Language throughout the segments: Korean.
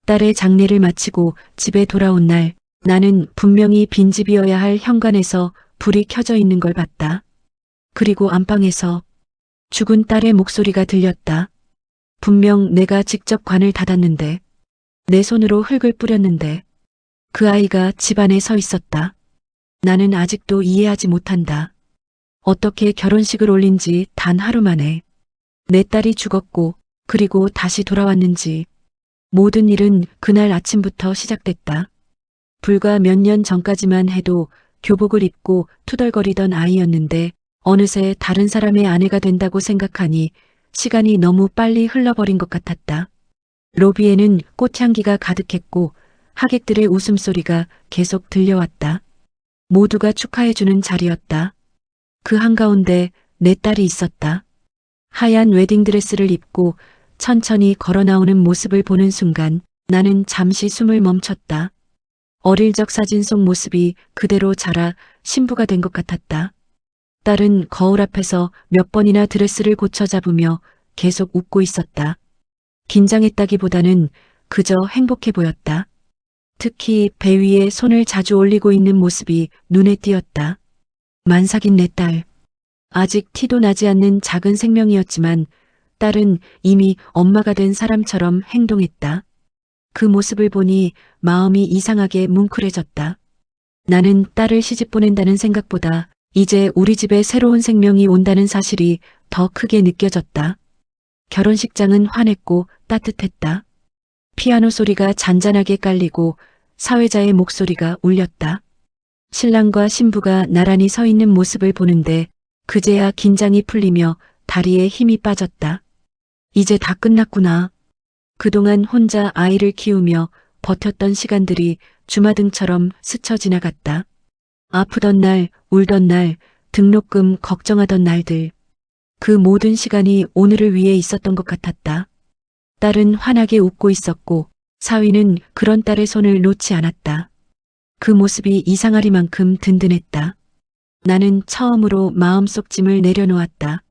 딸의 장례를 마치고 집에 돌아온 날 나는 분명히 빈집이어야 할 현관에서 불이 켜져 있는 걸 봤다. 그리고 안방에서 죽은 딸의 목소리가 들렸다. 분명 내가 직접 관을 닫았는데, 내 손으로 흙을 뿌렸는데 그 아이가 집 안에 서 있었다. 나는 아직도 이해하지 못한다. 어떻게 결혼식을 올린 지 단 하루 만에 내 딸이 죽었고 그리고 다시 돌아왔는지. 모든 일은 그날 아침부터 시작됐다. 불과 몇 년 전까지만 해도 교복을 입고 투덜거리던 아이였는데 어느새 다른 사람의 아내가 된다고 생각하니 시간이 너무 빨리 흘러버린 것 같았다. 로비에는 꽃향기가 가득했고 하객들의 웃음소리가 계속 들려왔다. 모두가 축하해주는 자리였다. 그 한가운데 내 딸이 있었다. 하얀 웨딩드레스를 입고 천천히 걸어 나오는 모습을 보는 순간 나는 잠시 숨을 멈췄다. 어릴 적 사진 속 모습이 그대로 자라 신부가 된 것 같았다. 딸은 거울 앞에서 몇 번이나 드레스를 고쳐 잡으며 계속 웃고 있었다. 긴장했다기보다는 그저 행복해 보였다. 특히 배 위에 손을 자주 올리고 있는 모습이 눈에 띄었다. 만삭인 내 딸. 아직 티도 나지 않는 작은 생명이었지만 딸은 이미 엄마가 된 사람처럼 행동했다. 그 모습을 보니 마음이 이상하게 뭉클해졌다. 나는 딸을 시집 보낸다는 생각보다 이제 우리 집에 새로운 생명이 온다는 사실이 더 크게 느껴졌다. 결혼식장은 환했고 따뜻했다. 피아노 소리가 잔잔하게 깔리고 사회자의 목소리가 울렸다. 신랑과 신부가 나란히 서 있는 모습을 보는데 그제야 긴장이 풀리며 다리에 힘이 빠졌다. 이제 다 끝났구나. 그동안 혼자 아이를 키우며 버텼던 시간들이 주마등처럼 스쳐 지나갔다. 아프던 날, 울던 날, 등록금 걱정하던 날들. 그 모든 시간이 오늘을 위해 있었던 것 같았다. 딸은 환하게 웃고 있었고 사위는 그런 딸의 손을 놓지 않았다. 그 모습이 이상하리만큼 든든했다. 나는 처음으로 마음속 짐을 내려놓았다.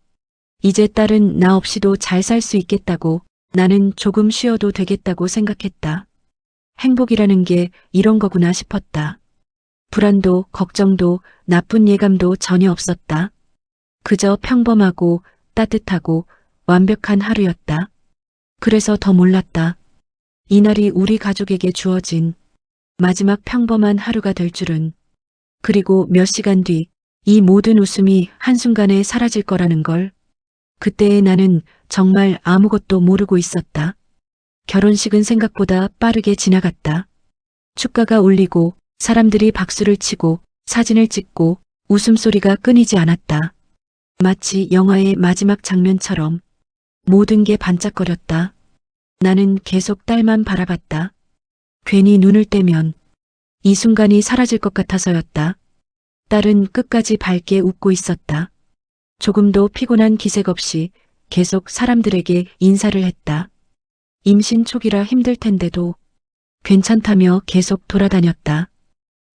이제 딸은 나 없이도 잘 살 수 있겠다고, 나는 조금 쉬어도 되겠다고 생각했다. 행복이라는 게 이런 거구나 싶었다. 불안도 걱정도 나쁜 예감도 전혀 없었다. 그저 평범하고 따뜻하고 완벽한 하루였다. 그래서 더 몰랐다. 이날이 우리 가족에게 주어진 마지막 평범한 하루가 될 줄은. 그리고 몇 시간 뒤 이 모든 웃음이 한순간에 사라질 거라는 걸. 그때의 나는 정말 아무것도 모르고 있었다. 결혼식은 생각보다 빠르게 지나갔다. 축가가 울리고 사람들이 박수를 치고 사진을 찍고 웃음소리가 끊이지 않았다. 마치 영화의 마지막 장면처럼 모든 게 반짝거렸다. 나는 계속 딸만 바라봤다. 괜히 눈을 떼면 이 순간이 사라질 것 같아서였다. 딸은 끝까지 밝게 웃고 있었다. 조금도 피곤한 기색 없이 계속 사람들에게 인사를 했다. 임신 초기라 힘들 텐데도 괜찮다며 계속 돌아다녔다.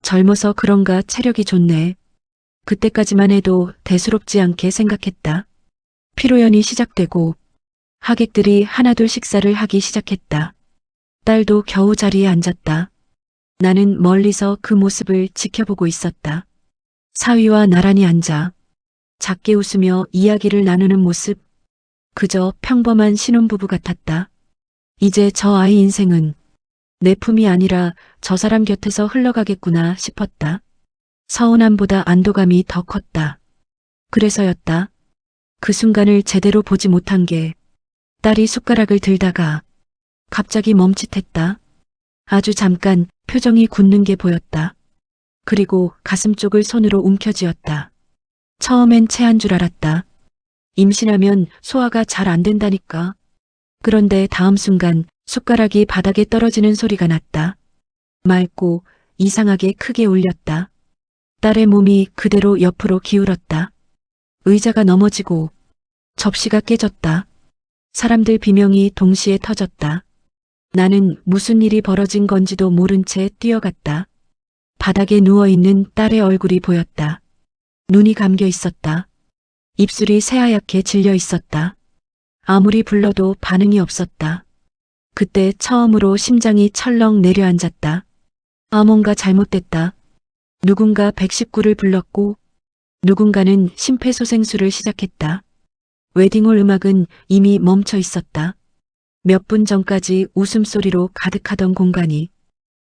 젊어서 그런가 체력이 좋네. 그때까지만 해도 대수롭지 않게 생각했다. 피로연이 시작되고 하객들이 하나둘 식사를 하기 시작했다. 딸도 겨우 자리에 앉았다. 나는 멀리서 그 모습을 지켜보고 있었다. 사위와 나란히 앉아 작게 웃으며 이야기를 나누는 모습. 그저 평범한 신혼부부 같았다. 이제 저 아이 인생은 내 품이 아니라 저 사람 곁에서 흘러가겠구나 싶었다. 서운함보다 안도감이 더 컸다. 그래서였다. 그 순간을 제대로 보지 못한 게 딸이 숟가락을 들다가 갑자기 멈칫했다. 아주 잠깐 표정이 굳는 게 보였다. 그리고 가슴 쪽을 손으로 움켜쥐었다. 처음엔 체한 줄 알았다. 임신하면 소화가 잘 안 된다니까. 그런데 다음 순간 숟가락이 바닥에 떨어지는 소리가 났다. 맑고 이상하게 크게 울렸다. 딸의 몸이 그대로 옆으로 기울었다. 의자가 넘어지고 접시가 깨졌다. 사람들 비명이 동시에 터졌다. 나는 무슨 일이 벌어진 건지도 모른 채 뛰어갔다. 바닥에 누워있는 딸의 얼굴이 보였다. 눈이 감겨 있었다. 입술이 새하얗게 질려 있었다. 아무리 불러도 반응이 없었다. 그때 처음으로 심장이 철렁 내려앉았다. 뭔가 잘못됐다. 누군가 119를 불렀고 누군가는 심폐소생술을 시작했다. 웨딩홀 음악은 이미 멈춰 있었다. 몇 분 전까지 웃음소리로 가득하던 공간이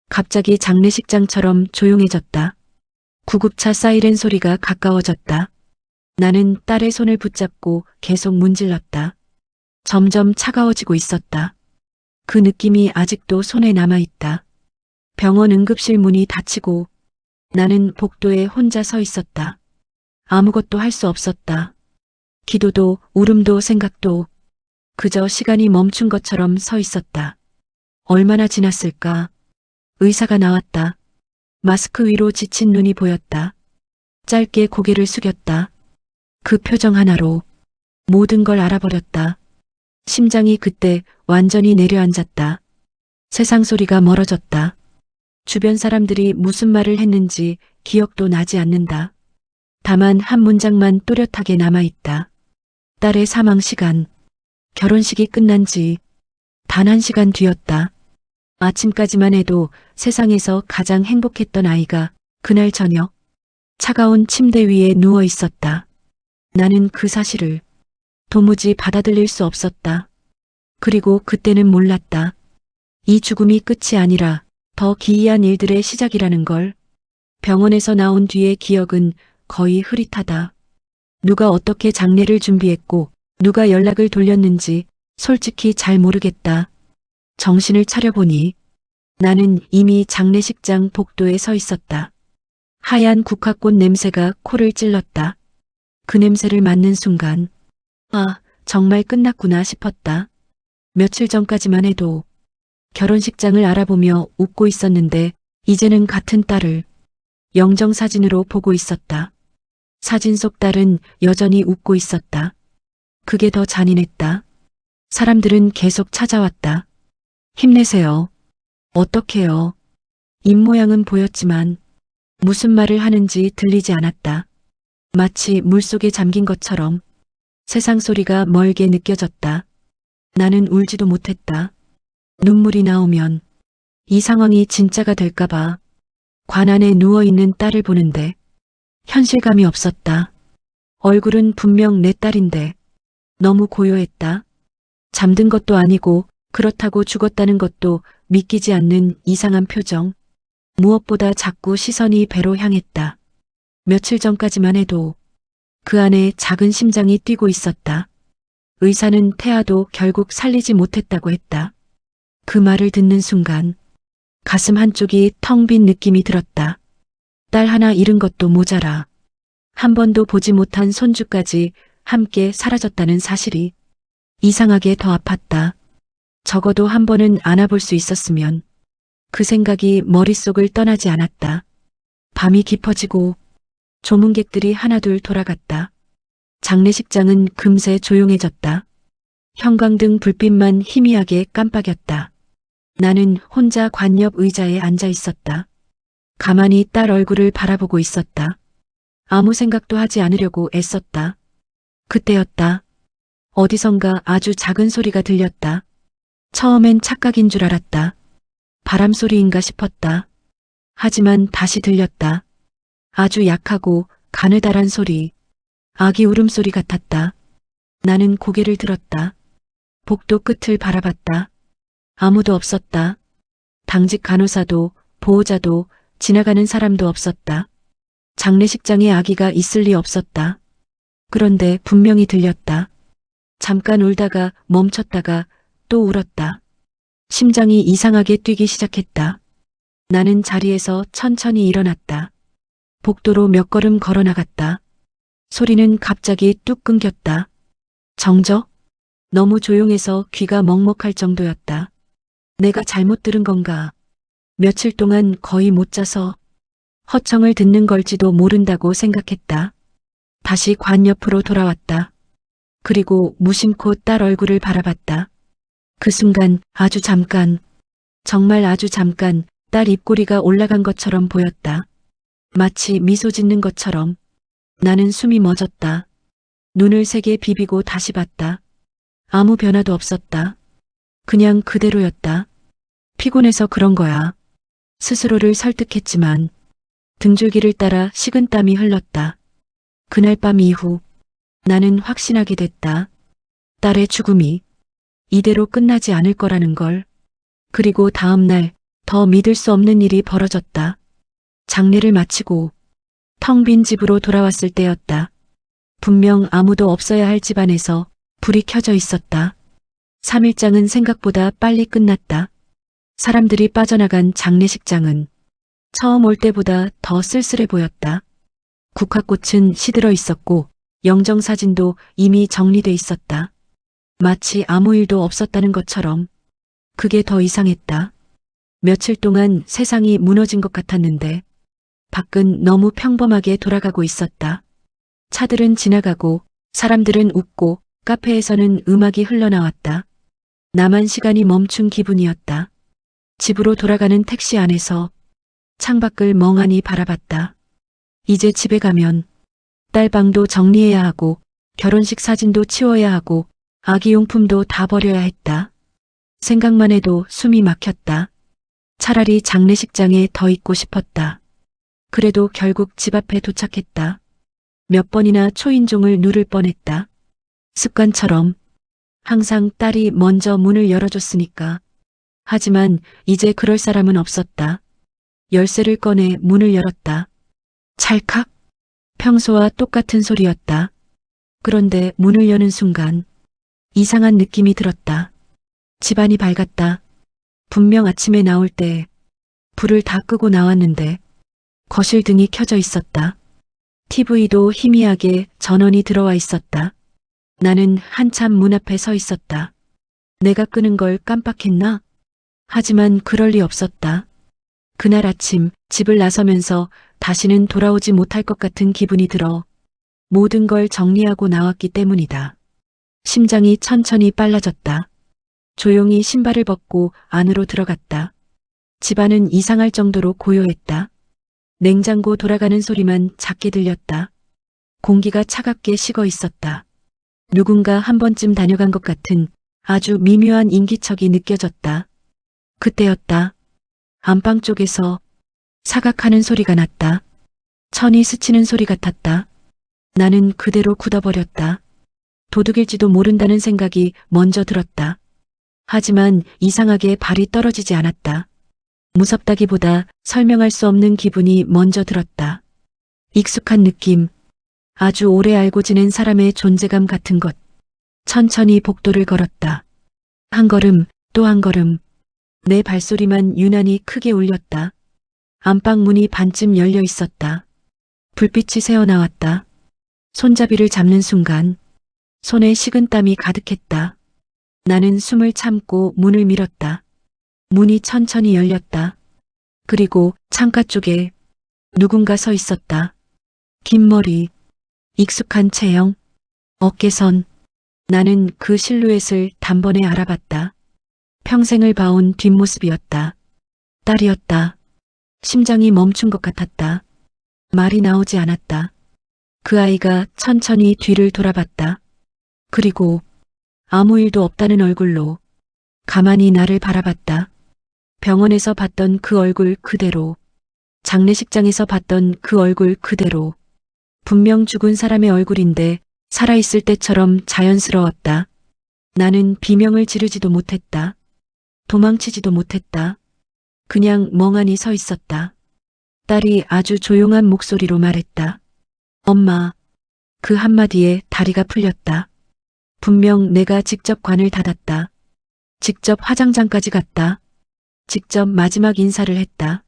갑자기 장례식장처럼 조용해졌다. 구급차 사이렌 소리가 가까워졌다. 나는 딸의 손을 붙잡고 계속 문질렀다. 점점 차가워지고 있었다. 그 느낌이 아직도 손에 남아있다. 병원 응급실 문이 닫히고 나는 복도에 혼자 서 있었다. 아무것도 할 수 없었다. 기도도 울음도 생각도 그저 시간이 멈춘 것처럼 서 있었다. 얼마나 지났을까? 의사가 나왔다. 마스크 위로 지친 눈이 보였다. 짧게 고개를 숙였다. 그 표정 하나로 모든 걸 알아버렸다. 심장이 그때 완전히 내려앉았다. 세상 소리가 멀어졌다. 주변 사람들이 무슨 말을 했는지 기억도 나지 않는다. 다만 한 문장만 또렷하게 남아있다. 딸의 사망 시간. 결혼식이 끝난 지 단 1시간 뒤였다. 아침까지만 해도 세상에서 가장 행복했던 아이가 그날 저녁 차가운 침대 위에 누워 있었다. 나는 그 사실을 도무지 받아들일 수 없었다. 그리고 그때는 몰랐다. 이 죽음이 끝이 아니라 더 기이한 일들의 시작이라는 걸. 병원에서 나온 뒤의 기억은 거의 흐릿하다. 누가 어떻게 장례를 준비했고 누가 연락을 돌렸는지 솔직히 잘 모르겠다. 정신을 차려보니 나는 이미 장례식장 복도에 서 있었다. 하얀 국화꽃 냄새가 코를 찔렀다. 그 냄새를 맡는 순간 정말 끝났구나 싶었다. 며칠 전까지만 해도 결혼식장을 알아보며 웃고 있었는데 이제는 같은 딸을 영정사진으로 보고 있었다. 사진 속 딸은 여전히 웃고 있었다. 그게 더 잔인했다. 사람들은 계속 찾아왔다. 힘내세요. 어떡해요. 입모양은 보였지만 무슨 말을 하는지 들리지 않았다. 마치 물속에 잠긴 것처럼 세상 소리가 멀게 느껴졌다. 나는 울지도 못했다. 눈물이 나오면 이 상황이 진짜가 될까봐 관 안에 누워있는 딸을 보는데 현실감이 없었다. 얼굴은 분명 내 딸인데 너무 고요했다. 잠든 것도 아니고 그렇다고 죽었다는 것도 믿기지 않는 이상한 표정. 무엇보다 자꾸 시선이 배로 향했다. 며칠 전까지만 해도 그 안에 작은 심장이 뛰고 있었다. 의사는 태아도 결국 살리지 못했다고 했다. 그 말을 듣는 순간 가슴 한쪽이 텅 빈 느낌이 들었다. 딸 하나 잃은 것도 모자라 한 번도 보지 못한 손주까지 함께 사라졌다는 사실이 이상하게 더 아팠다. 적어도 한 번은 안아볼 수 있었으면. 그 생각이 머릿속을 떠나지 않았다. 밤이 깊어지고 조문객들이 하나둘 돌아갔다. 장례식장은 금세 조용해졌다. 형광등 불빛만 희미하게 깜빡였다. 나는 혼자 관 옆 의자에 앉아 있었다. 가만히 딸 얼굴을 바라보고 있었다. 아무 생각도 하지 않으려고 애썼다. 그때였다. 어디선가 아주 작은 소리가 들렸다. 처음엔 착각인 줄 알았다. 바람 소리인가 싶었다. 하지만 다시 들렸다. 아주 약하고 가느다란 소리. 아기 울음소리 같았다. 나는 고개를 들었다. 복도 끝을 바라봤다. 아무도 없었다. 당직 간호사도 보호자도 지나가는 사람도 없었다. 장례식장에 아기가 있을 리 없었다. 그런데 분명히 들렸다. 잠깐 울다가 멈췄다가 또 울었다. 심장이 이상하게 뛰기 시작했다. 나는 자리에서 천천히 일어났다. 복도로 몇 걸음 걸어 나갔다. 소리는 갑자기 뚝 끊겼다. 정적? 너무 조용해서 귀가 먹먹할 정도였다. 내가 잘못 들은 건가? 며칠 동안 거의 못 자서 허청을 듣는 걸지도 모른다고 생각했다. 다시 관 옆으로 돌아왔다. 그리고 무심코 딸 얼굴을 바라봤다. 그 순간 아주 잠깐, 정말 아주 잠깐 딸 입꼬리가 올라간 것처럼 보였다. 마치 미소 짓는 것처럼. 나는 숨이 멎었다. 눈을 세게 비비고 다시 봤다. 아무 변화도 없었다. 그냥 그대로였다. 피곤해서 그런 거야. 스스로를 설득했지만 등줄기를 따라 식은땀이 흘렀다. 그날 밤 이후 나는 확신하게 됐다. 딸의 죽음이 이대로 끝나지 않을 거라는 걸. 그리고 다음 날 더 믿을 수 없는 일이 벌어졌다. 장례를 마치고 텅 빈 집으로 돌아왔을 때였다. 분명 아무도 없어야 할 집안에서 불이 켜져 있었다. 3일장은 생각보다 빨리 끝났다. 사람들이 빠져나간 장례식장은 처음 올 때보다 더 쓸쓸해 보였다. 국화꽃은 시들어 있었고 영정사진도 이미 정리돼 있었다. 마치 아무 일도 없었다는 것처럼. 그게 더 이상했다. 며칠 동안 세상이 무너진 것 같았는데 밖은 너무 평범하게 돌아가고 있었다. 차들은 지나가고 사람들은 웃고 카페에서는 음악이 흘러나왔다. 나만 시간이 멈춘 기분이었다. 집으로 돌아가는 택시 안에서 창밖을 멍하니 바라봤다. 이제 집에 가면 딸 방도 정리해야 하고 결혼식 사진도 치워야 하고 아기용품도 다 버려야 했다. 생각만 해도 숨이 막혔다. 차라리 장례식장에 더 있고 싶었다. 그래도 결국 집 앞에 도착했다. 몇 번이나 초인종을 누를 뻔했다. 습관처럼 항상 딸이 먼저 문을 열어줬으니까. 하지만 이제 그럴 사람은 없었다. 열쇠를 꺼내 문을 열었다. 찰칵. 평소와 똑같은 소리였다. 그런데 문을 여는 순간 이상한 느낌이 들었다. 집안이 밝았다. 분명 아침에 나올 때 불을 다 끄고 나왔는데 거실 등이 켜져 있었다. TV도 희미하게 전원이 들어와 있었다. 나는 한참 문 앞에 서 있었다. 내가 끄는 걸 깜빡했나? 하지만 그럴 리 없었다. 그날 아침 집을 나서면서 다시는 돌아오지 못할 것 같은 기분이 들어 모든 걸 정리하고 나왔기 때문이다. 심장이 천천히 빨라졌다. 조용히 신발을 벗고 안으로 들어갔다. 집안은 이상할 정도로 고요했다. 냉장고 돌아가는 소리만 작게 들렸다. 공기가 차갑게 식어 있었다. 누군가 한 번쯤 다녀간 것 같은 아주 미묘한 인기척이 느껴졌다. 그때였다. 안방 쪽에서 사각하는 소리가 났다. 천이 스치는 소리 같았다. 나는 그대로 굳어버렸다. 도둑일지도 모른다는 생각이 먼저 들었다. 하지만 이상하게 발이 떨어지지 않았다. 무섭다기보다 설명할 수 없는 기분이 먼저 들었다. 익숙한 느낌, 아주 오래 알고 지낸 사람의 존재감 같은 것. 천천히 복도를 걸었다. 한 걸음, 또 한 걸음. 내 발소리만 유난히 크게 울렸다. 안방 문이 반쯤 열려 있었다. 불빛이 새어나왔다. 손잡이를 잡는 순간 손에 식은땀이 가득했다. 나는 숨을 참고 문을 밀었다. 문이 천천히 열렸다. 그리고 창가 쪽에 누군가 서 있었다. 긴 머리, 익숙한 체형, 어깨선. 나는 그 실루엣을 단번에 알아봤다. 평생을 봐온 뒷모습이었다. 딸이었다. 심장이 멈춘 것 같았다. 말이 나오지 않았다. 그 아이가 천천히 뒤를 돌아봤다. 그리고 아무 일도 없다는 얼굴로 가만히 나를 바라봤다. 병원에서 봤던 그 얼굴 그대로, 장례식장에서 봤던 그 얼굴 그대로, 분명 죽은 사람의 얼굴인데 살아있을 때처럼 자연스러웠다. 나는 비명을 지르지도 못했다. 도망치지도 못했다. 그냥 멍하니 서 있었다. 딸이 아주 조용한 목소리로 말했다. 엄마. 그 한마디에 다리가 풀렸다. 분명 내가 직접 관을 닫았다. 직접 화장장까지 갔다. 직접 마지막 인사를 했다.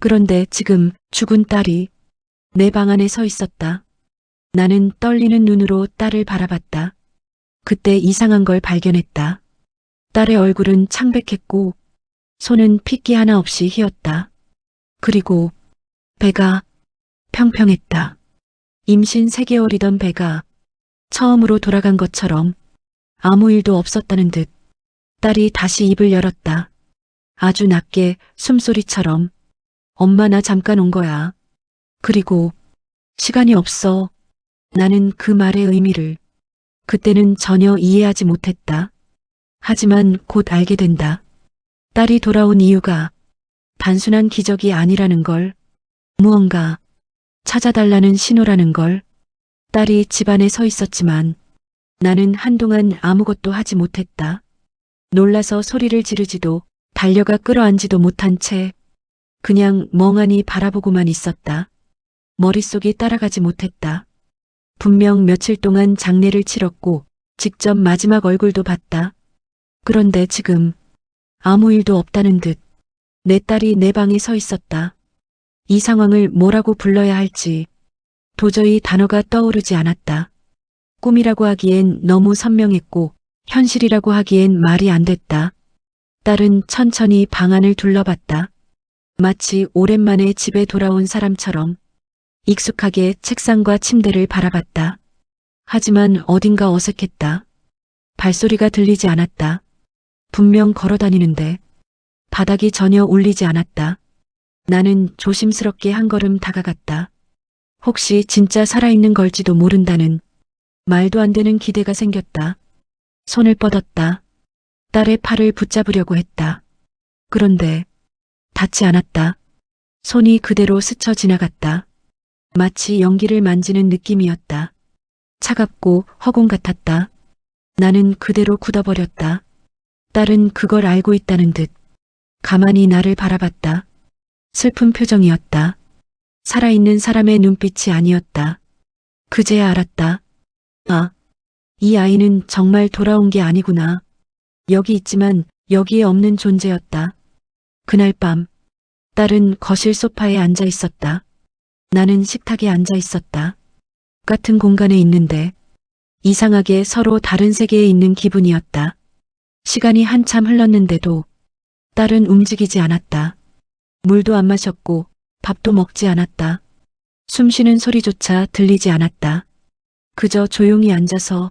그런데 지금 죽은 딸이 내 방 안에 서 있었다. 나는 떨리는 눈으로 딸을 바라봤다. 그때 이상한 걸 발견했다. 딸의 얼굴은 창백했고 손은 핏기 하나 없이 휘었다. 그리고 배가 평평했다. 임신 3개월이던 배가 처음으로 돌아간 것처럼 아무 일도 없었다는 듯. 딸이 다시 입을 열었다. 아주 낮게 숨소리처럼 엄마 나 잠깐 온 거야. 그리고 시간이 없어. 나는 그 말의 의미를 그때는 전혀 이해하지 못했다. 하지만 곧 알게 된다. 딸이 돌아온 이유가 단순한 기적이 아니라는 걸, 무언가 찾아달라는 신호라는 걸. 딸이 집안에 서 있었지만 나는 한동안 아무것도 하지 못했다. 놀라서 소리를 지르지도 달려가 끌어안지도 못한 채 그냥 멍하니 바라보고만 있었다. 머릿속이 따라가지 못했다. 분명 며칠 동안 장례를 치렀고 직접 마지막 얼굴도 봤다. 그런데 지금 아무 일도 없다는 듯 내 딸이 내 방에 서 있었다. 이 상황을 뭐라고 불러야 할지 도저히 단어가 떠오르지 않았다. 꿈이라고 하기엔 너무 선명했고 현실이라고 하기엔 말이 안 됐다. 딸은 천천히 방 안을 둘러봤다. 마치 오랜만에 집에 돌아온 사람처럼 익숙하게 책상과 침대를 바라봤다. 하지만 어딘가 어색했다. 발소리가 들리지 않았다. 분명 걸어다니는데 바닥이 전혀 울리지 않았다. 나는 조심스럽게 한 걸음 다가갔다. 혹시 진짜 살아있는 걸지도 모른다는 말도 안 되는 기대가 생겼다. 손을 뻗었다. 딸의 팔을 붙잡으려고 했다. 그런데 닿지 않았다. 손이 그대로 스쳐 지나갔다. 마치 연기를 만지는 느낌이었다. 차갑고 허공 같았다. 나는 그대로 굳어버렸다. 딸은 그걸 알고 있다는 듯 가만히 나를 바라봤다. 슬픈 표정이었다. 살아있는 사람의 눈빛이 아니었다. 그제야 알았다. 아, 이 아이는 정말 돌아온 게 아니구나. 여기 있지만 여기에 없는 존재였다. 그날 밤, 딸은 거실 소파에 앉아 있었다. 나는 식탁에 앉아 있었다. 같은 공간에 있는데 이상하게 서로 다른 세계에 있는 기분이었다. 시간이 한참 흘렀는데도 딸은 움직이지 않았다. 물도 안 마셨고 밥도 먹지 않았다. 숨 쉬는 소리조차 들리지 않았다. 그저 조용히 앉아서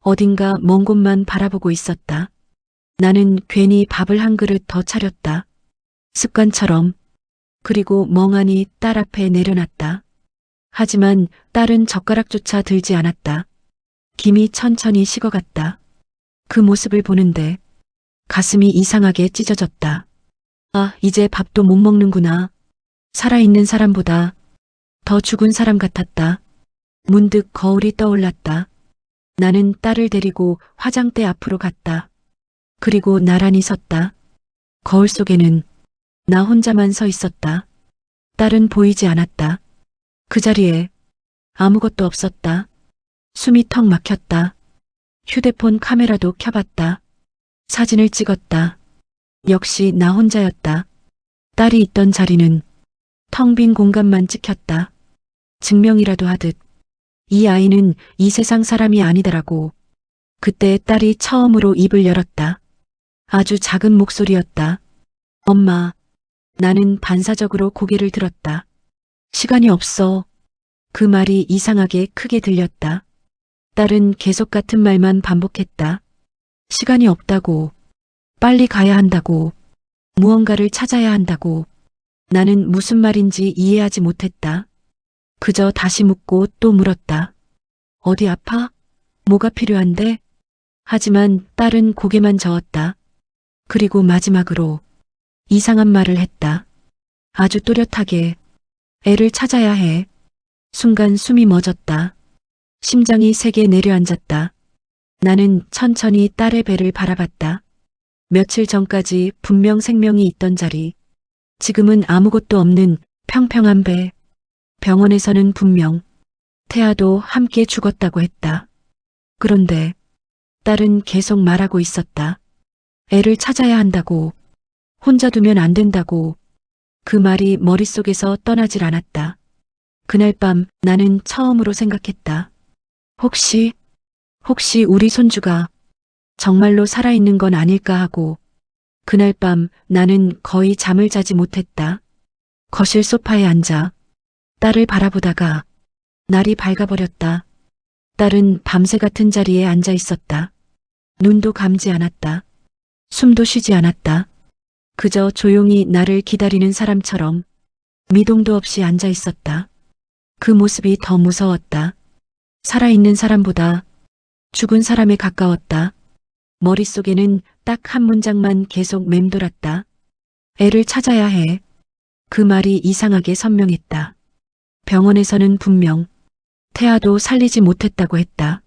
어딘가 먼 곳만 바라보고 있었다. 나는 괜히 밥을 한 그릇 더 차렸다. 습관처럼. 그리고 멍하니 딸 앞에 내려놨다. 하지만 딸은 젓가락조차 들지 않았다. 김이 천천히 식어갔다. 그 모습을 보는데 가슴이 이상하게 찢어졌다. 아, 이제 밥도 못 먹는구나. 살아있는 사람보다 더 죽은 사람 같았다. 문득 거울이 떠올랐다. 나는 딸을 데리고 화장대 앞으로 갔다. 그리고 나란히 섰다. 거울 속에는 나 혼자만 서 있었다. 딸은 보이지 않았다. 그 자리에 아무것도 없었다. 숨이 턱 막혔다. 휴대폰 카메라도 켜봤다. 사진을 찍었다. 역시 나 혼자였다. 딸이 있던 자리는 텅 빈 공간만 찍혔다. 증명이라도 하듯 이 아이는 이 세상 사람이 아니더라고. 그때 딸이 처음으로 입을 열었다. 아주 작은 목소리였다. 엄마. 나는 반사적으로 고개를 들었다. 시간이 없어. 그 말이 이상하게 크게 들렸다. 딸은 계속 같은 말만 반복했다. 시간이 없다고. 빨리 가야 한다고. 무언가를 찾아야 한다고. 나는 무슨 말인지 이해하지 못했다. 그저 다시 묻고 또 물었다. 어디 아파? 뭐가 필요한데? 하지만 딸은 고개만 저었다. 그리고 마지막으로 이상한 말을 했다. 아주 또렷하게. 애를 찾아야 해. 순간 숨이 멎었다. 심장이 세게 내려앉았다. 나는 천천히 딸의 배를 바라봤다. 며칠 전까지 분명 생명이 있던 자리. 지금은 아무것도 없는 평평한 배. 병원에서는 분명 태아도 함께 죽었다고 했다. 그런데 딸은 계속 말하고 있었다. 애를 찾아야 한다고. 혼자 두면 안 된다고. 그 말이 머릿속에서 떠나질 않았다. 그날 밤 나는 처음으로 생각했다. 혹시 우리 손주가 정말로 살아있는 건 아닐까 하고. 그날 밤 나는 거의 잠을 자지 못했다. 거실 소파에 앉아 딸을 바라보다가 날이 밝아버렸다. 딸은 밤새 같은 자리에 앉아 있었다. 눈도 감지 않았다. 숨도 쉬지 않았다. 그저 조용히 나를 기다리는 사람처럼 미동도 없이 앉아 있었다. 그 모습이 더 무서웠다. 살아있는 사람보다 죽은 사람에 가까웠다. 머릿속에는 딱 한 문장만 계속 맴돌았다. 애를 찾아야 해. 그 말이 이상하게 선명했다. 병원에서는 분명 태아도 살리지 못했다고 했다.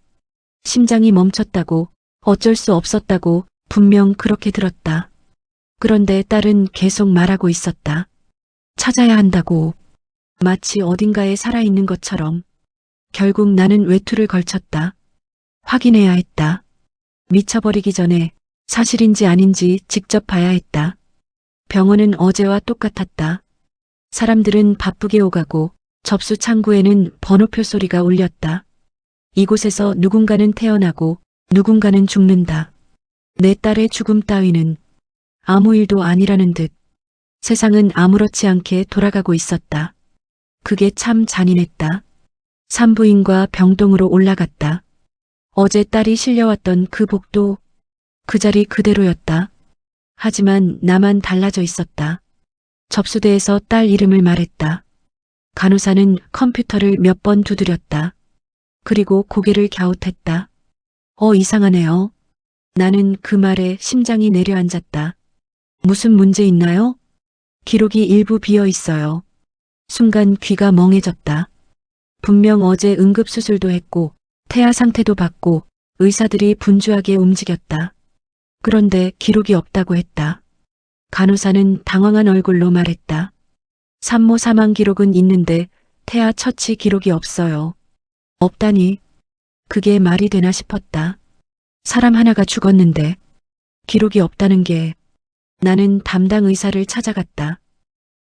심장이 멈췄다고, 어쩔 수 없었다고 분명 그렇게 들었다. 그런데 딸은 계속 말하고 있었다. 찾아야 한다고. 마치 어딘가에 살아있는 것처럼. 결국 나는 외투를 걸쳤다. 확인해야 했다. 미쳐버리기 전에 사실인지 아닌지 직접 봐야 했다. 병원은 어제와 똑같았다. 사람들은 바쁘게 오가고 접수 창구에는 번호표 소리가 울렸다. 이곳에서 누군가는 태어나고 누군가는 죽는다. 내 딸의 죽음 따위는 아무 일도 아니라는 듯 세상은 아무렇지 않게 돌아가고 있었다. 그게 참 잔인했다. 산부인과 병동으로 올라갔다. 어제 딸이 실려왔던 그 복도 그 자리 그대로였다. 하지만 나만 달라져 있었다. 접수대에서 딸 이름을 말했다. 간호사는 컴퓨터를 몇 번 두드렸다. 그리고 고개를 갸웃했다. 이상하네요. 나는 그 말에 심장이 내려앉았다. 무슨 문제 있나요? 기록이 일부 비어 있어요. 순간 귀가 멍해졌다. 분명 어제 응급수술도 했고 태아 상태도 봤고 의사들이 분주하게 움직였다. 그런데 기록이 없다고 했다. 간호사는 당황한 얼굴로 말했다. 산모 사망 기록은 있는데 태아 처치 기록이 없어요. 없다니. 그게 말이 되나 싶었다. 사람 하나가 죽었는데 기록이 없다는 게. 나는 담당 의사를 찾아갔다.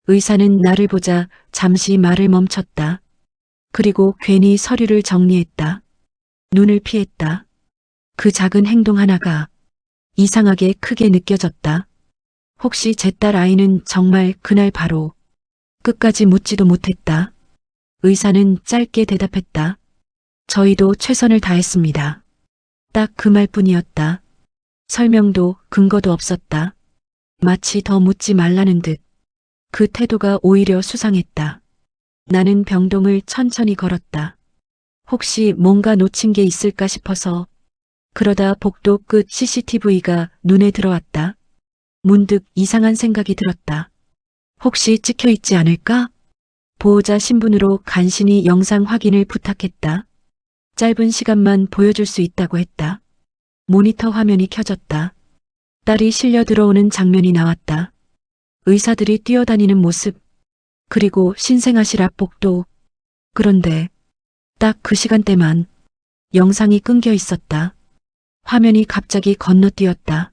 의사는 나를 보자 잠시 말을 멈췄다. 그리고 괜히 서류를 정리했다. 눈을 피했다. 그 작은 행동 하나가 이상하게 크게 느껴졌다. 혹시 제 딸 아이는 정말 그날 바로 끝까지 묻지도 못했다. 의사는 짧게 대답했다. 저희도 최선을 다했습니다. 딱 그 말뿐이었다. 설명도 근거도 없었다. 마치 더 묻지 말라는 듯. 그 태도가 오히려 수상했다. 나는 병동을 천천히 걸었다. 혹시 뭔가 놓친 게 있을까 싶어서. 그러다 복도 끝 CCTV가 눈에 들어왔다. 문득 이상한 생각이 들었다. 혹시 찍혀 있지 않을까? 보호자 신분으로 간신히 영상 확인을 부탁했다. 짧은 시간만 보여줄 수 있다고 했다. 모니터 화면이 켜졌다. 딸이 실려 들어오는 장면이 나왔다. 의사들이 뛰어다니는 모습, 그리고 신생아실 앞 복도. 그런데 딱 그 시간대만 영상이 끊겨 있었다. 화면이 갑자기 건너뛰었다.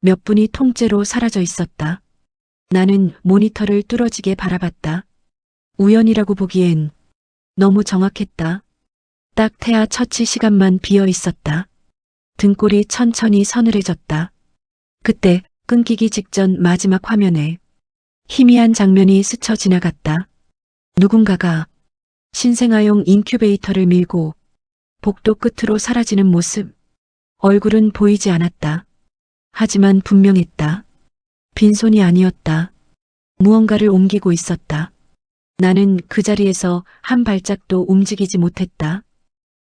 몇 분이 통째로 사라져 있었다. 나는 모니터를 뚫어지게 바라봤다. 우연이라고 보기엔 너무 정확했다. 딱 태아 처치 시간만 비어 있었다. 등골이 천천히 서늘해졌다. 그때 끊기기 직전 마지막 화면에 희미한 장면이 스쳐 지나갔다. 누군가가 신생아용 인큐베이터를 밀고 복도 끝으로 사라지는 모습. 얼굴은 보이지 않았다. 하지만 분명했다. 빈손이 아니었다. 무언가를 옮기고 있었다. 나는 그 자리에서 한 발짝도 움직이지 못했다.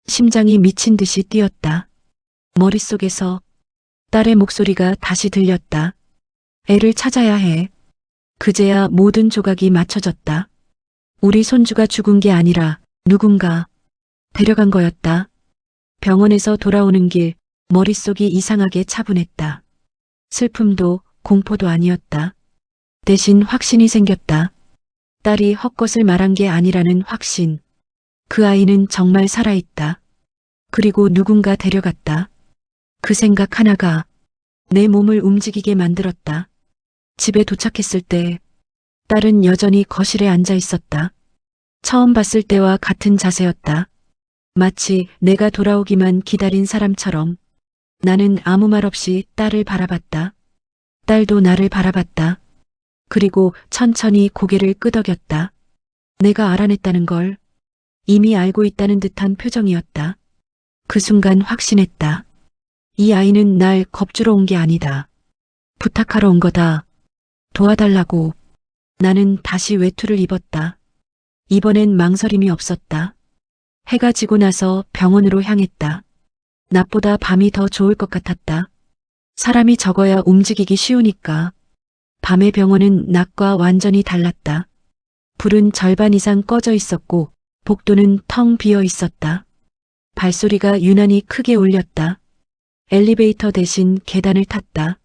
심장이 미친 듯이 뛰었다. 머릿속에서 딸의 목소리가 다시 들렸다. 애를 찾아야 해. 그제야 모든 조각이 맞춰졌다. 우리 손주가 죽은 게 아니라 누군가 데려간 거였다. 병원에서 돌아오는 길 머릿속이 이상하게 차분했다. 슬픔도 공포도 아니었다. 대신 확신이 생겼다. 딸이 헛것을 말한 게 아니라는 확신. 그 아이는 정말 살아있다. 그리고 누군가 데려갔다. 그 생각 하나가 내 몸을 움직이게 만들었다. 집에 도착했을 때 딸은 여전히 거실에 앉아 있었다. 처음 봤을 때와 같은 자세였다. 마치 내가 돌아오기만 기다린 사람처럼. 나는 아무 말 없이 딸을 바라봤다. 딸도 나를 바라봤다. 그리고 천천히 고개를 끄덕였다. 내가 알아냈다는 걸 이미 알고 있다는 듯한 표정이었다. 그 순간 확신했다. 이 아이는 날 겁주러 온 게 아니다. 부탁하러 온 거다. 도와달라고. 나는 다시 외투를 입었다. 이번엔 망설임이 없었다. 해가 지고 나서 병원으로 향했다. 낮보다 밤이 더 좋을 것 같았다. 사람이 적어야 움직이기 쉬우니까. 밤의 병원은 낮과 완전히 달랐다. 불은 절반 이상 꺼져 있었고 복도는 텅 비어 있었다. 발소리가 유난히 크게 울렸다. 엘리베이터 대신 계단을 탔다.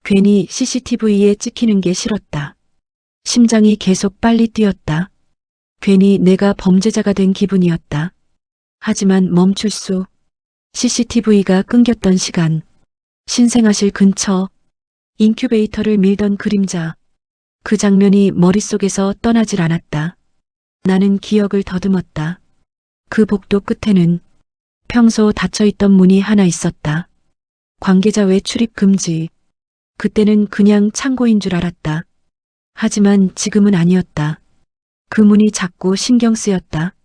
괜히 CCTV에 찍히는 게 싫었다. 심장이 계속 빨리 뛰었다. 괜히 내가 범죄자가 된 기분이었다. 하지만 멈출 수. CCTV가 끊겼던 시간. 신생아실 근처. 인큐베이터를 밀던 그림자. 그 장면이 머릿속에서 떠나질 않았다. 나는 기억을 더듬었다. 그 복도 끝에는 평소 닫혀있던 문이 하나 있었다. 관계자 외 출입 금지. 그때는 그냥 창고인 줄 알았다. 하지만 지금은 아니었다. 그 문이 자꾸 신경 쓰였다.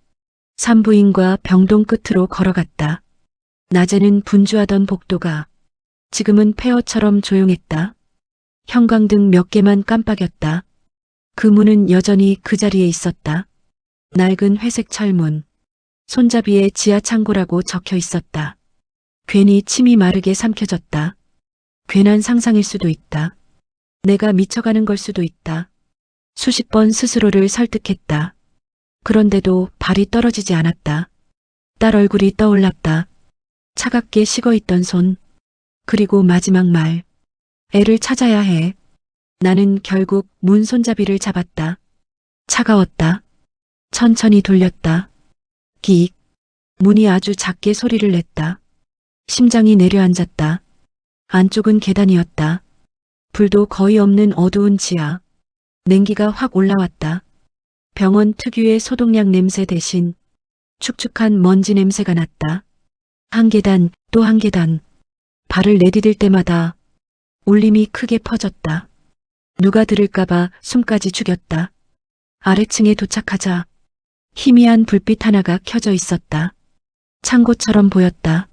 산부인과 병동 끝으로 걸어갔다. 낮에는 분주하던 복도가 지금은 폐허처럼 조용했다. 형광등 몇 개만 깜빡였다. 그 문은 여전히 그 자리에 있었다. 낡은 회색 철문. 손잡이에 지하 창고라고 적혀 있었다. 괜히 침이 마르게 삼켜졌다. 괜한 상상일 수도 있다. 내가 미쳐가는 걸 수도 있다. 수십 번 스스로를 설득했다. 그런데도 발이 떨어지지 않았다. 딸 얼굴이 떠올랐다. 차갑게 식어있던 손. 그리고 마지막 말. 애를 찾아야 해. 나는 결국 문 손잡이를 잡았다. 차가웠다. 천천히 돌렸다. 끽. 문이 아주 작게 소리를 냈다. 심장이 내려앉았다. 안쪽은 계단이었다. 불도 거의 없는 어두운 지하. 냉기가 확 올라왔다. 병원 특유의 소독약 냄새 대신 축축한 먼지 냄새가 났다. 한 계단, 또 한 계단. 발을 내디딜 때마다 울림이 크게 퍼졌다. 누가 들을까봐 숨까지 죽였다. 아래층에 도착하자 희미한 불빛 하나가 켜져 있었다. 창고처럼 보였다.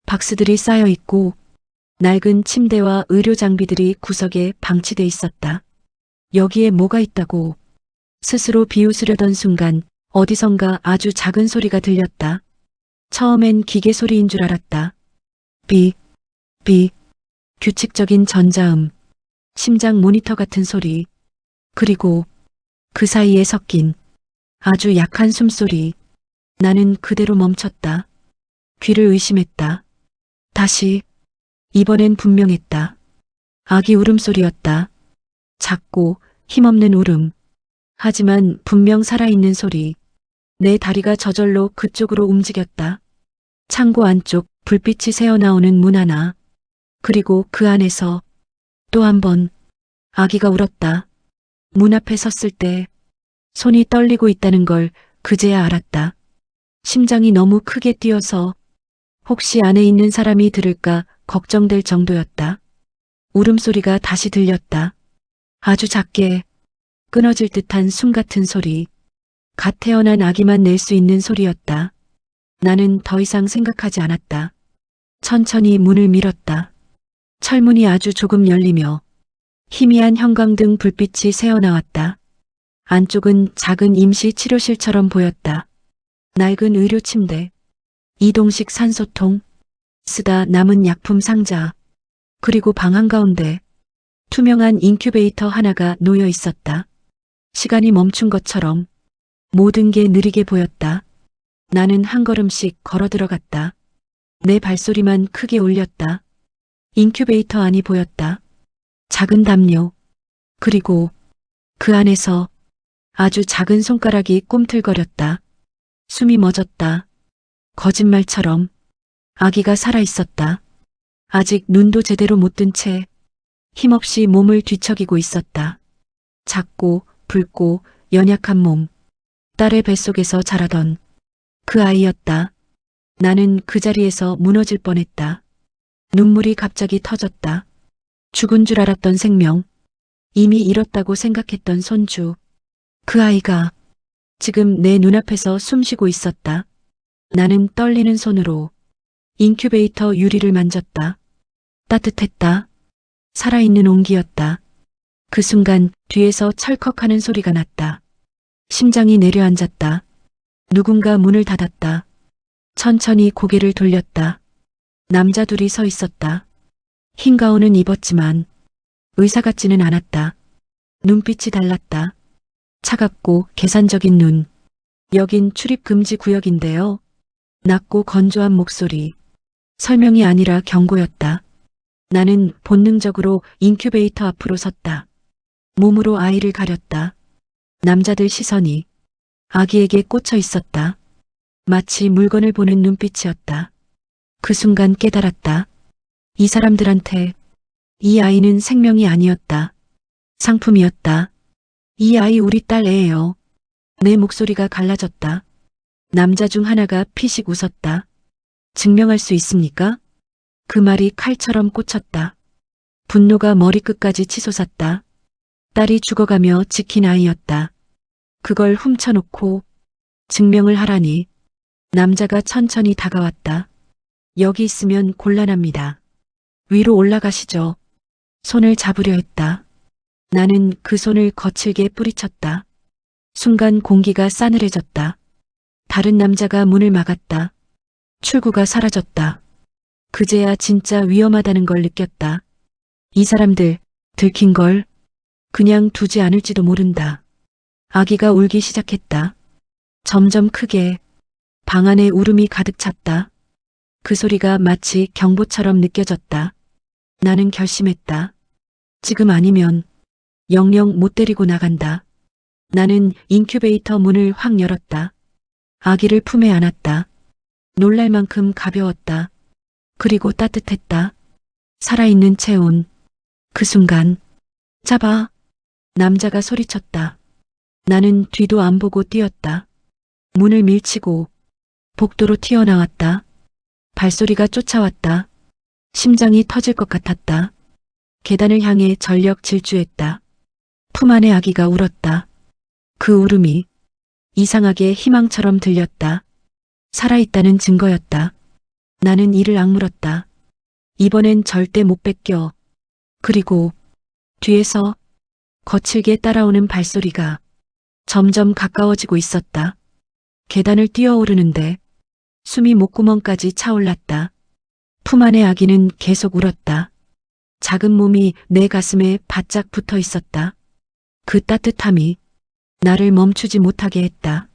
박스들이 쌓여 있고 낡은 침대와 의료 장비들이 구석에 방치돼 있었다. 여기에 뭐가 있다고 스스로 비웃으려던 순간 어디선가 아주 작은 소리가 들렸다. 처음엔 기계 소리인 줄 알았다. 빅, 빅, 규칙적인 전자음, 심장 모니터 같은 소리, 그리고 그 사이에 섞인 아주 약한 숨소리. 나는 그대로 멈췄다. 귀를 의심했다. 다시. 이번엔 분명했다. 아기 울음소리였다. 작고 힘없는 울음. 하지만 분명 살아있는 소리. 내 다리가 저절로 그쪽으로 움직였다. 창고 안쪽 불빛이 새어나오는 문 하나. 그리고 그 안에서 또 한 번 아기가 울었다. 문 앞에 섰을 때 손이 떨리고 있다는 걸 그제야 알았다. 심장이 너무 크게 뛰어서 혹시 안에 있는 사람이 들을까 걱정될 정도였다. 울음소리가 다시 들렸다. 아주 작게 끊어질 듯한 숨 같은 소리. 갓 태어난 아기만 낼 수 있는 소리였다. 나는 더 이상 생각하지 않았다. 천천히 문을 밀었다. 철문이 아주 조금 열리며 희미한 형광등 불빛이 새어나왔다. 안쪽은 작은 임시 치료실처럼 보였다. 낡은 의료 침대, 이동식 산소통, 쓰다 남은 약품 상자, 그리고 방 한가운데 투명한 인큐베이터 하나가 놓여 있었다. 시간이 멈춘 것처럼 모든 게 느리게 보였다. 나는 한 걸음씩 걸어 들어갔다. 내 발소리만 크게 울렸다. 인큐베이터 안이 보였다. 작은 담요. 그리고 그 안에서 아주 작은 손가락이 꿈틀거렸다. 숨이 멎었다. 거짓말처럼 아기가 살아있었다. 아직 눈도 제대로 못 뜬 채 힘없이 몸을 뒤척이고 있었다. 작고 붉고 연약한 몸. 딸의 뱃속에서 자라던 그 아이였다. 나는 그 자리에서 무너질 뻔했다. 눈물이 갑자기 터졌다. 죽은 줄 알았던 생명. 이미 잃었다고 생각했던 손주. 그 아이가 지금 내 눈앞에서 숨쉬고 있었다. 나는 떨리는 손으로 인큐베이터 유리를 만졌다. 따뜻했다. 살아있는 온기였다. 그 순간 뒤에서 철컥하는 소리가 났다. 심장이 내려앉았다. 누군가 문을 닫았다. 천천히 고개를 돌렸다. 남자 둘이 서 있었다. 흰 가운은 입었지만 의사 같지는 않았다. 눈빛이 달랐다. 차갑고 계산적인 눈. 여긴 출입 금지 구역인데요. 낮고 건조한 목소리. 설명이 아니라 경고였다. 나는 본능적으로 인큐베이터 앞으로 섰다. 몸으로 아이를 가렸다. 남자들 시선이 아기에게 꽂혀 있었다. 마치 물건을 보는 눈빛이었다. 그 순간 깨달았다. 이 사람들한테 이 아이는 생명이 아니었다. 상품이었다. 이 아이 우리 딸 애예요. 내 목소리가 갈라졌다. 남자 중 하나가 피식 웃었다. 증명할 수 있습니까? 그 말이 칼처럼 꽂혔다. 분노가 머리끝까지 치솟았다. 딸이 죽어가며 지킨 아이였다. 그걸 훔쳐놓고 증명을 하라니. 남자가 천천히 다가왔다. 여기 있으면 곤란합니다. 위로 올라가시죠. 손을 잡으려 했다. 나는 그 손을 거칠게 뿌리쳤다. 순간 공기가 싸늘해졌다. 다른 남자가 문을 막았다. 출구가 사라졌다. 그제야 진짜 위험하다는 걸 느꼈다. 이 사람들 들킨 걸 그냥 두지 않을지도 모른다. 아기가 울기 시작했다. 점점 크게. 방 안에 울음이 가득 찼다. 그 소리가 마치 경보처럼 느껴졌다. 나는 결심했다. 지금 아니면 영영 못 데리고 나간다. 나는 인큐베이터 문을 확 열었다. 아기를 품에 안았다. 놀랄 만큼 가벼웠다. 그리고 따뜻했다. 살아있는 체온. 그 순간 잡아. 남자가 소리쳤다. 나는 뒤도 안 보고 뛰었다. 문을 밀치고 복도로 튀어나왔다. 발소리가 쫓아왔다. 심장이 터질 것 같았다. 계단을 향해 전력 질주했다. 품 안의 아기가 울었다. 그 울음이 이상하게 희망처럼 들렸다. 살아있다는 증거였다. 나는 이를 악물었다. 이번엔 절대 못 뺏겨. 그리고 뒤에서 거칠게 따라오는 발소리가 점점 가까워지고 있었다. 계단을 뛰어오르는데 숨이 목구멍까지 차올랐다. 품 안의 아기는 계속 울었다. 작은 몸이 내 가슴에 바짝 붙어 있었다. 그 따뜻함이 나를 멈추지 못하게 했다.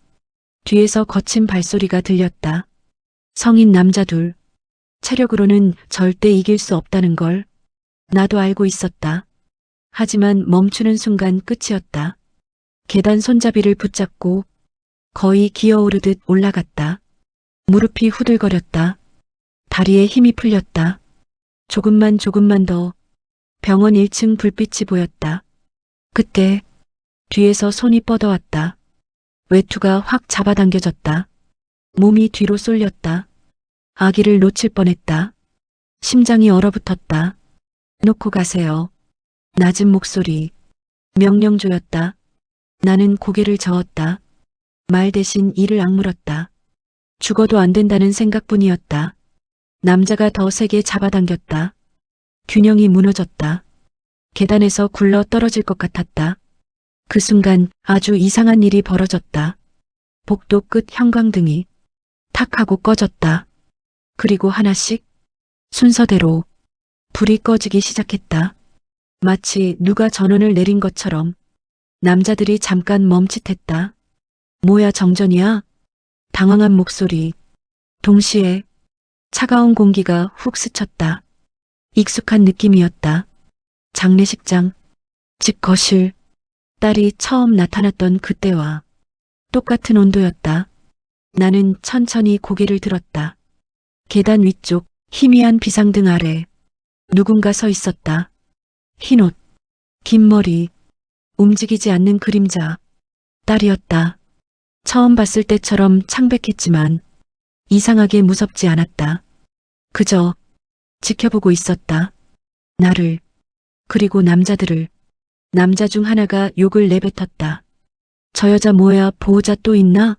뒤에서 거친 발소리가 들렸다. 성인 남자 둘. 체력으로는 절대 이길 수 없다는 걸 나도 알고 있었다. 하지만 멈추는 순간 끝이었다. 계단 손잡이를 붙잡고 거의 기어오르듯 올라갔다. 무릎이 후들거렸다. 다리에 힘이 풀렸다. 조금만 더. 병원 1층 불빛이 보였다. 그때 뒤에서 손이 뻗어왔다. 외투가 확 잡아당겨졌다. 몸이 뒤로 쏠렸다. 아기를 놓칠 뻔했다. 심장이 얼어붙었다. 놓고 가세요. 낮은 목소리. 명령조였다. 나는 고개를 저었다. 말 대신 이를 악물었다. 죽어도 안 된다는 생각뿐이었다. 남자가 더 세게 잡아당겼다. 균형이 무너졌다. 계단에서 굴러 떨어질 것 같았다. 그 순간 아주 이상한 일이 벌어졌다. 복도 끝 형광등이 탁 하고 꺼졌다. 그리고 하나씩 순서대로 불이 꺼지기 시작했다. 마치 누가 전원을 내린 것처럼 남자들이 잠깐 멈칫했다. 뭐야 정전이야? 당황한 목소리. 동시에 차가운 공기가 훅 스쳤다. 익숙한 느낌이었다. 장례식장, 집 거실, 딸이 처음 나타났던 그때와 똑같은 온도였다. 나는 천천히 고개를 들었다. 계단 위쪽 희미한 비상등 아래 누군가 서 있었다. 흰옷, 긴 머리, 움직이지 않는 그림자. 딸이었다. 처음 봤을 때처럼 창백했지만 이상하게 무섭지 않았다. 그저 지켜보고 있었다. 나를, 그리고 남자들을. 남자 중 하나가 욕을 내뱉었다. 저 여자 뭐야, 보호자 또 있나?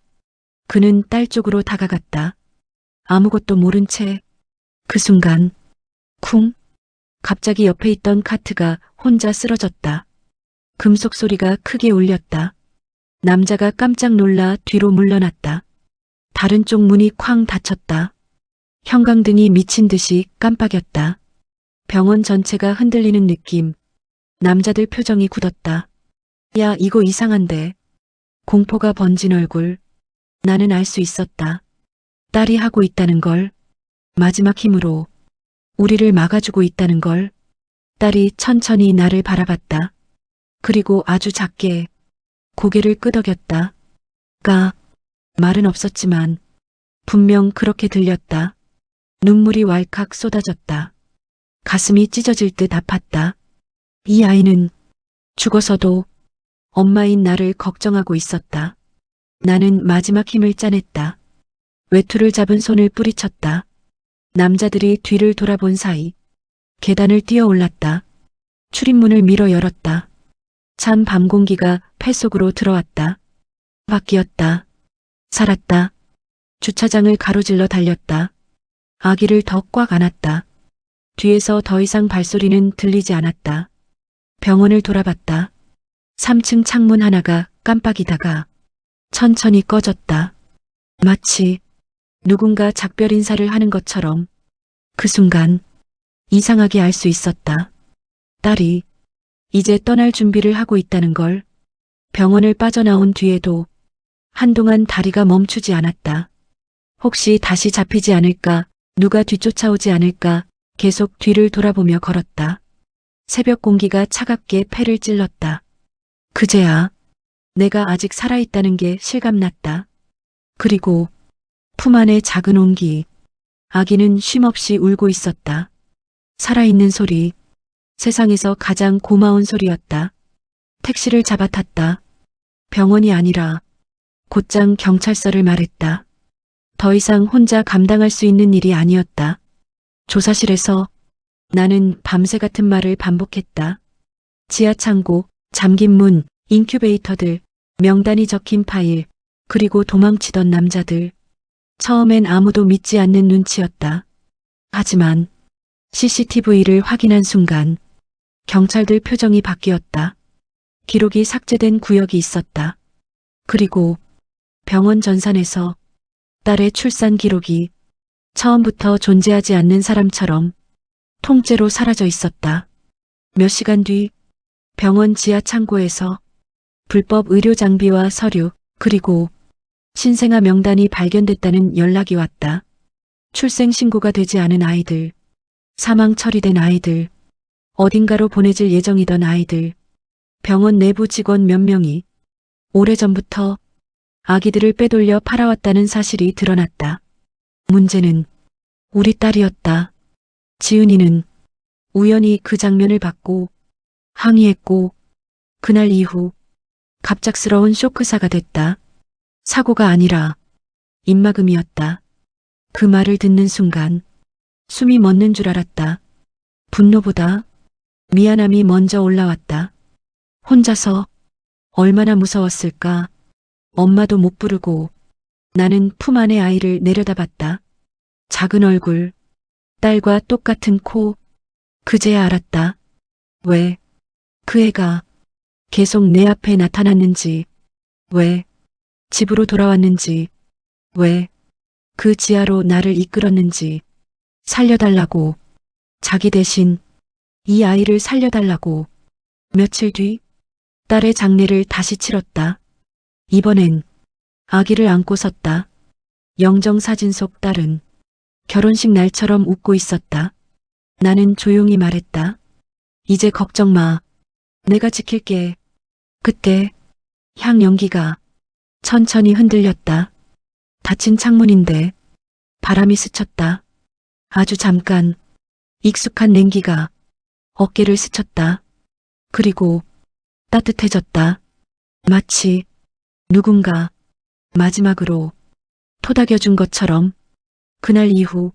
그는 딸 쪽으로 다가갔다. 아무것도 모른 채. 그 순간 쿵. 갑자기 옆에 있던 카트가 혼자 쓰러졌다. 금속 소리가 크게 울렸다. 남자가 깜짝 놀라 뒤로 물러났다. 다른 쪽 문이 쾅 닫혔다. 형광등이 미친 듯이 깜빡였다. 병원 전체가 흔들리는 느낌. 남자들 표정이 굳었다. 야, 이거 이상한데. 공포가 번진 얼굴. 나는 알 수 있었다. 딸이 하고 있다는 걸. 마지막 힘으로 우리를 막아주고 있다는 걸. 딸이 천천히 나를 바라봤다. 그리고 아주 작게 고개를 끄덕였다. 말은 없었지만 분명 그렇게 들렸다. 눈물이 왈칵 쏟아졌다. 가슴이 찢어질 듯 아팠다. 이 아이는 죽어서도 엄마인 나를 걱정하고 있었다. 나는 마지막 힘을 짜냈다. 외투를 잡은 손을 뿌리쳤다. 남자들이 뒤를 돌아본 사이 계단을 뛰어 올랐다. 출입문을 밀어 열었다. 찬 밤 공기가 폐 속으로 들어왔다. 바뀌었다. 살았다. 주차장을 가로질러 달렸다. 아기를 더 꽉 안았다. 뒤에서 더 이상 발소리는 들리지 않았다. 병원을 돌아봤다. 3층 창문 하나가 깜빡이다가 천천히 꺼졌다. 마치 누군가 작별 인사를 하는 것처럼 그 순간 이상하게 알 수 있었다. 딸이 이제 떠날 준비를 하고 있다는 걸. 병원을 빠져나온 뒤에도 한동안 다리가 멈추지 않았다. 혹시 다시 잡히지 않을까, 누가 뒤쫓아오지 않을까 계속 뒤를 돌아보며 걸었다. 새벽 공기가 차갑게 폐를 찔렀다. 그제야 내가 아직 살아있다는 게 실감났다. 그리고 품 안의 작은 온기. 아기는 쉼없이 울고 있었다. 살아있는 소리. 세상에서 가장 고마운 소리였다. 택시를 잡아탔다. 병원이 아니라 곧장 경찰서를 말했다. 더 이상 혼자 감당할 수 있는 일이 아니었다. 조사실에서 나는 밤새 같은 말을 반복했다. 지하 창고, 잠긴 문, 인큐베이터들, 명단이 적힌 파일, 그리고 도망치던 남자들. 처음엔 아무도 믿지 않는 눈치였다. 하지만 CCTV를 확인한 순간 경찰들 표정이 바뀌었다. 기록이 삭제된 구역이 있었다. 그리고 병원 전산에서 딸의 출산 기록이 처음부터 존재하지 않는 사람처럼 통째로 사라져 있었다. 몇 시간 뒤 병원 지하 창고에서 불법 의료 장비와 서류, 그리고 신생아 명단이 발견됐다는 연락이 왔다. 출생 신고가 되지 않은 아이들, 사망 처리된 아이들, 어딘가로 보내질 예정이던 아이들, 병원 내부 직원 몇 명이 오래전부터 아기들을 빼돌려 팔아왔다는 사실이 드러났다. 문제는 우리 딸이었다. 지은이는 우연히 그 장면을 봤고 항의했고 그날 이후 갑작스러운 쇼크사가 됐다. 사고가 아니라 입막음이었다. 그 말을 듣는 순간 숨이 멎는 줄 알았다. 분노보다 미안함이 먼저 올라왔다. 혼자서 얼마나 무서웠을까. 엄마도 못 부르고 나는 품 안의 아이를 내려다봤다. 작은 얼굴, 딸과 똑같은 코. 그제야 알았다. 왜 그 애가 계속 내 앞에 나타났는지, 왜 집으로 돌아왔는지, 왜 그 지하로 나를 이끌었는지. 살려달라고. 자기 대신 이 아이를 살려달라고. 며칠 뒤 딸의 장례를 다시 치렀다. 이번엔 아기를 안고 섰다. 영정사진 속 딸은 결혼식 날처럼 웃고 있었다. 나는 조용히 말했다. 이제 걱정 마. 내가 지킬게. 그때 향 연기가 천천히 흔들렸다. 닫힌 창문인데 바람이 스쳤다. 아주 잠깐 익숙한 냉기가 어깨를 스쳤다. 그리고 따뜻해졌다. 마치 누군가 마지막으로 토닥여준 것처럼. 그날 이후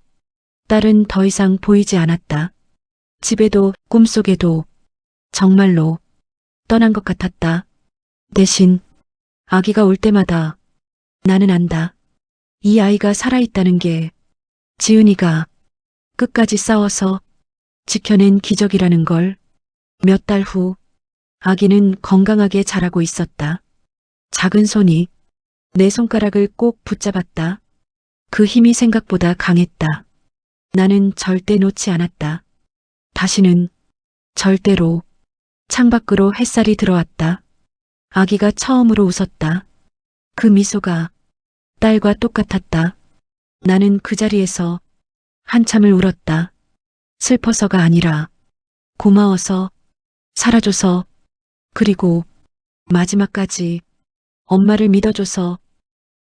딸은 더 이상 보이지 않았다. 집에도 꿈속에도 정말로 떠난 것 같았다. 대신 아기가 올 때마다 나는 안다. 이 아이가 살아있다는 게 지은이가 끝까지 싸워서 지켜낸 기적이라는 걸. 몇 달 후 아기는 건강하게 자라고 있었다. 작은 손이 내 손가락을 꼭 붙잡았다. 그 힘이 생각보다 강했다. 나는 절대 놓지 않았다. 다시는, 절대로. 창밖으로 햇살이 들어왔다. 아기가 처음으로 웃었다. 그 미소가 딸과 똑같았다. 나는 그 자리에서 한참을 울었다. 슬퍼서가 아니라 고마워서, 살아줘서, 그리고 마지막까지 엄마를 믿어줘서.